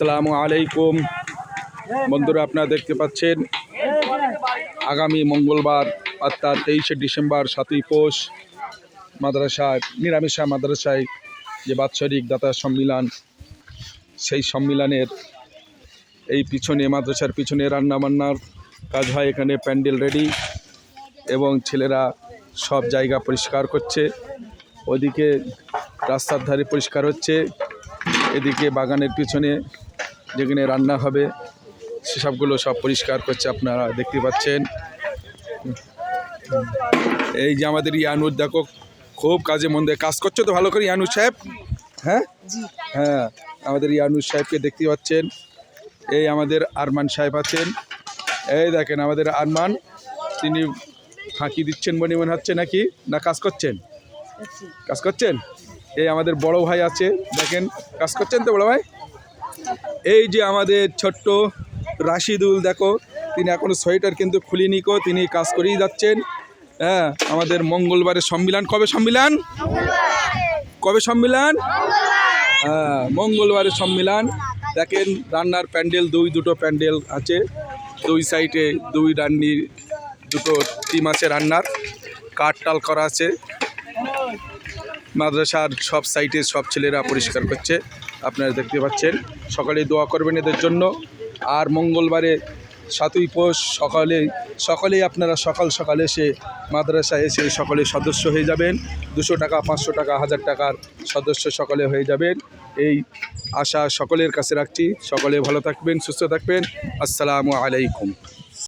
আসসালামু আলাইকুম বন্ধুরা, আপনারা দেখতে পাচ্ছেন আগামী মঙ্গলবার অর্থাৎ 23শে ডিসেম্বর 7ই পৌষ নিরামিষা মাদ্রাসায় যে বাৎসরিক দাতা সম্মিলন, সেই সম্মিলনের এই পিছনে মাদ্রাসার পিছনে রান্নাবান্নার কাজ হয়। এখানে প্যান্ডেল রেডি এবং ছেলেরা সব জায়গা পরিষ্কার করছে। ওদিকে রাস্তার ধারে পরিষ্কার হচ্ছে, এদিকে বাগানের পিছনে যেখানে রান্না হবে সেসবগুলো সব পরিষ্কার করছে। আপনারা দেখতে পাচ্ছেন এই যে আমাদের ইয়ানুর, দেখো খুব কাজে মন দিয়ে কাজ করছো তো ভালো করে ইয়ানুর সাহেব। হ্যাঁ হ্যাঁ, আমাদের ইয়ানুর সাহেবকে দেখতে পাচ্ছেন। এই আমাদের আরমান সাহেব আছেন, এই দেখেন আমাদের আরমান, তিনি ফাঁকি দিচ্ছেন মনে হচ্ছে নাকি, না কাজ করছেন? কাজ করছেন। এই আমাদের বড় ভাই আছে, দেখেন কাজ করছেন তো বড় ভাই। এই যে আমাদের ছোট্ট রাশিদুল, দেখো তিনি এখনো সোয়েটার কিন্তু খুলিনি, তিনি কাজ করেই যাচ্ছেন। হ্যাঁ, আমাদের মঙ্গলবারের সম্মিলন। কবে সম্মিলন? হ্যাঁ, মঙ্গলবারের সম্মিলন। দেখেন রান্নার প্যান্ডেল, দুটো প্যান্ডেল আছে, দুই সাইডে দুই রান্নির দুটো টিম আছে। রান্নার কাঠ টাল করা আছে। মাদ্রাসার সব সাইটে সব ছেলেরা পরিষ্কার করছে, আপনারা দেখতে পাচ্ছেন। সকালে দোয়া করবেন এদের জন্য। আর মঙ্গলবারে 7ই পৌষ সকালেই আপনারা সকালে এসে মাদ্রাসায় এসে সকলে সদস্য হয়ে যাবেন। 200 টাকা, 500 টাকা, 1000 টাকার সদস্য সকলে হয়ে যাবেন, এই আশা সকলের কাছে রাখছি। সকলে ভালো থাকবেন, সুস্থ থাকবেন। আসসালামু আলাইকুম।